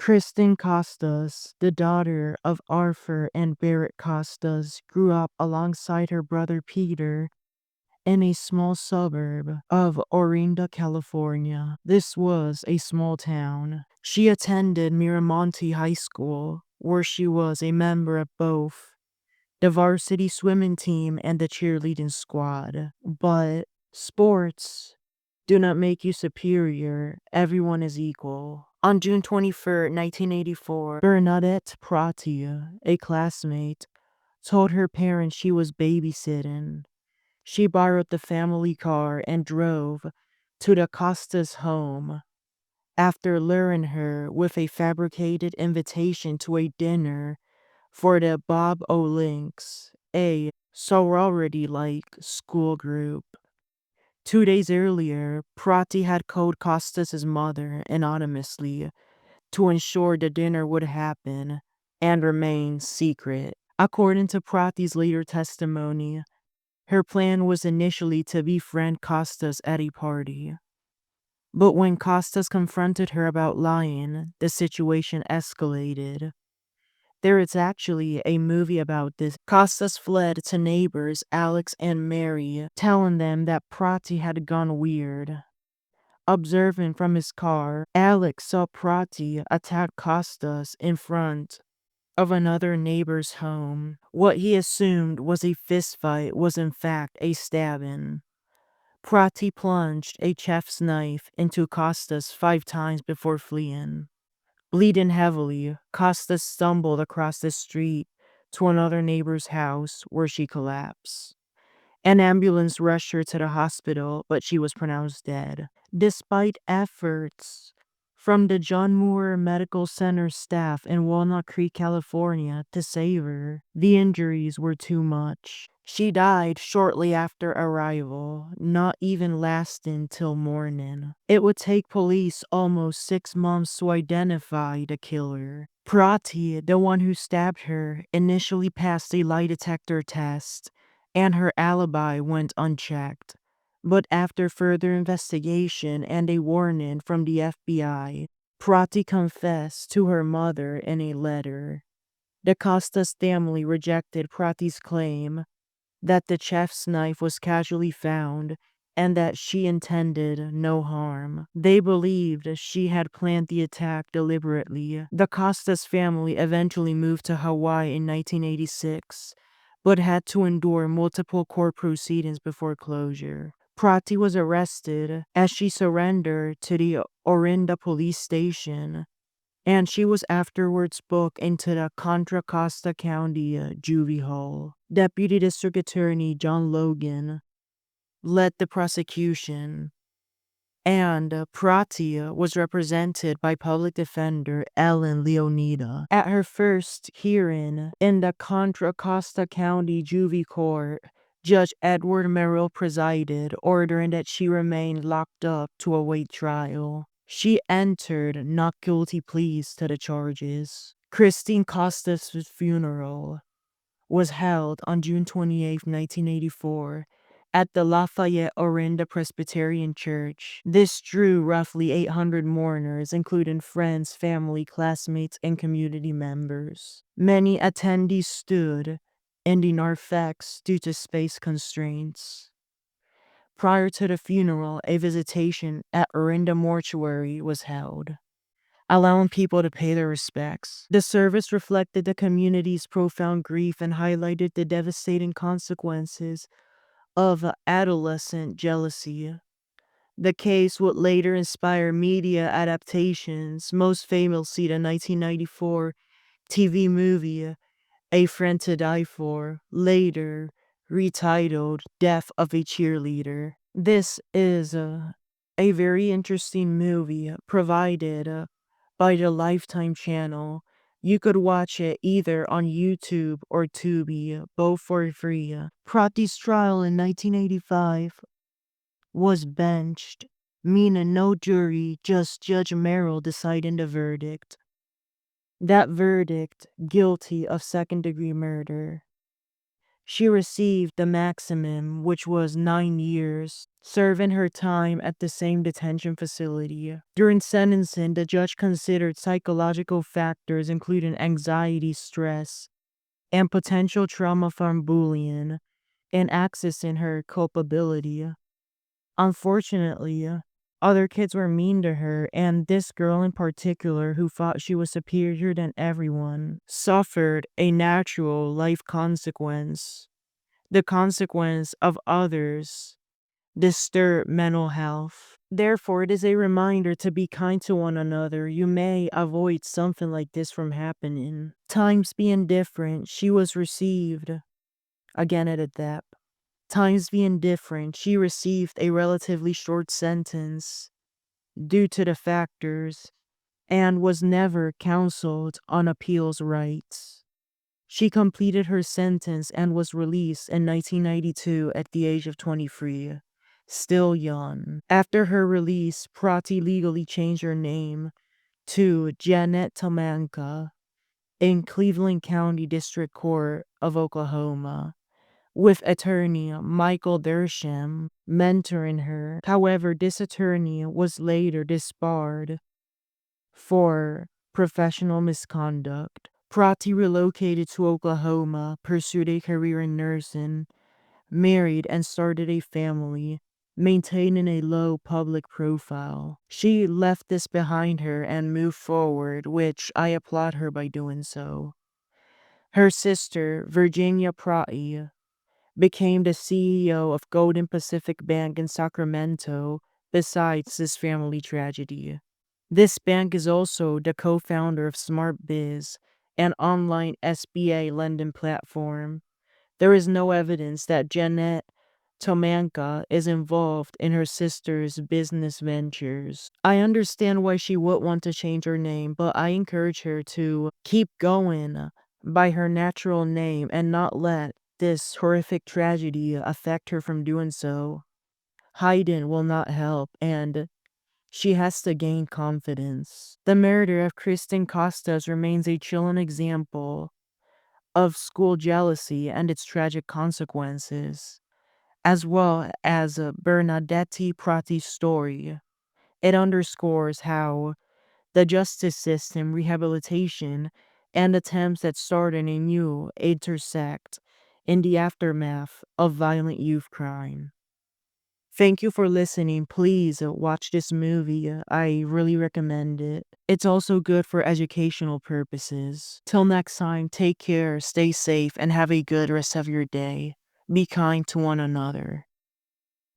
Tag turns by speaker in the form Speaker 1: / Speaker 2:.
Speaker 1: Kristen Kostas, the daughter of Arthur and Barrett Kostas, grew up alongside her brother Peter in a small suburb of Orinda, California. This was a small town. She attended Miramonte High School, where she was a member of both the varsity swimming team and the cheerleading squad. But sports do not make you superior. Everyone is equal. On June 23rd, 1984, Bernadette Protti, a classmate, told her parents she was babysitting. She borrowed the family car and drove to the Costa's home after luring her with a fabricated invitation to a dinner for the Bob O'Links, a sorority-like school group. 2 days earlier, Prati had called Costas' mother anonymously to ensure the dinner would happen and remain secret. According to Prati's later testimony, her plan was initially to befriend Costas at a party. But when Costas confronted her about lying, the situation escalated. There is actually a movie about this. Costas fled to neighbors Alex and Mary, telling them that Prati had gone weird. Observing from his car, Alex saw Prati attack Costas in front of another neighbor's home. What he assumed was a fistfight was in fact a stabbing. Prati plunged a chef's knife into Costas 5 times before fleeing. Bleeding heavily, Costas stumbled across the street to another neighbor's house where she collapsed. An ambulance rushed her to the hospital, but she was pronounced dead. Despite efforts from the John Moore Medical Center staff in Walnut Creek, California, to save her, the injuries were too much. She died shortly after arrival, not even lasting till morning. It would take police almost 6 months to identify the killer. Prati, the one who stabbed her, initially passed a lie detector test, and her alibi went unchecked. But after further investigation and a warning from the FBI, Prati confessed to her mother in a letter. The Costas family rejected Prati's claim that the chef's knife was casually found and that she intended no harm. They believed she had planned the attack deliberately. The Costas family eventually moved to Hawaii in 1986, but had to endure multiple court proceedings before closure. Prati was arrested as she surrendered to the Orinda police station, and she was afterwards booked into the Contra Costa County Juvie Hall. Deputy District Attorney John Logan led the prosecution, and Prati was represented by public defender Ellen Leonida. At her first hearing in the Contra Costa County Juvie Court, Judge Edward Merrill presided, ordering that she remain locked up to await trial. She entered not guilty pleas to the charges. Kristen Kostas' funeral was held on June 28, 1984, at the Lafayette Orinda Presbyterian Church. This drew roughly 800 mourners, including friends, family, classmates, and community members. Many attendees stood in the narthex due to space constraints. Prior to the funeral, a visitation at Orinda Mortuary was held, allowing people to pay their respects. The service reflected the community's profound grief and highlighted the devastating consequences of adolescent jealousy. The case would later inspire media adaptations, most famously the 1994 TV movie A Friend to Die For, later retitled Death of a Cheerleader. This is a very interesting movie provided by the Lifetime channel. You could watch it either on YouTube or Tubi, both for free. Prati's trial in 1985 was benched, meaning no jury, just Judge Merrill deciding the verdict. That verdict, guilty of second-degree murder. She received the maximum, which was 9 years, serving her time at the same detention facility. During sentencing, the judge considered psychological factors including anxiety, stress, and potential trauma from bullying, and accessing her culpability. Unfortunately, other kids were mean to her, and this girl in particular, who thought she was superior than everyone, suffered a natural life consequence. The consequence of others disturb mental health. Therefore, it is a reminder to be kind to one another. You may avoid something like this from happening. Times being different, she was received, again at a depth. Times being different, she received a relatively short sentence due to the factors and was never counseled on appeals rights. She completed her sentence and was released in 1992 at the age of 23, still young. After her release, Protti legally changed her name to Janet Tamanka in Cleveland County District Court of Oklahoma, with attorney Michael Dersham mentoring her. However, this attorney was later disbarred for professional misconduct. Protti relocated to Oklahoma, pursued a career in nursing, married, and started a family, maintaining a low public profile. She left this behind her and moved forward, which I applaud her by doing so. Her sister, Virginia Protti, became the CEO of Golden Pacific Bank in Sacramento, besides this family tragedy. This bank is also the co-founder of SmartBiz, an online SBA lending platform. There is no evidence that Janet Tomanka is involved in her sister's business ventures. I understand why she would want to change her name, but I encourage her to keep going by her natural name and not let this horrific tragedy affect her from doing so. Hiding will not help, and she has to gain confidence. The murder of Kristen Kostas remains a chilling example of school jealousy and its tragic consequences, as well as Bernadette Protti's story. It underscores how the justice system, rehabilitation, and attempts at starting anew intersect in the aftermath of violent youth crime. Thank you for listening. Please watch this movie. I really recommend it. It's also good for educational purposes. Till next time, take care, stay safe, and have a good rest of your day. Be kind to one another.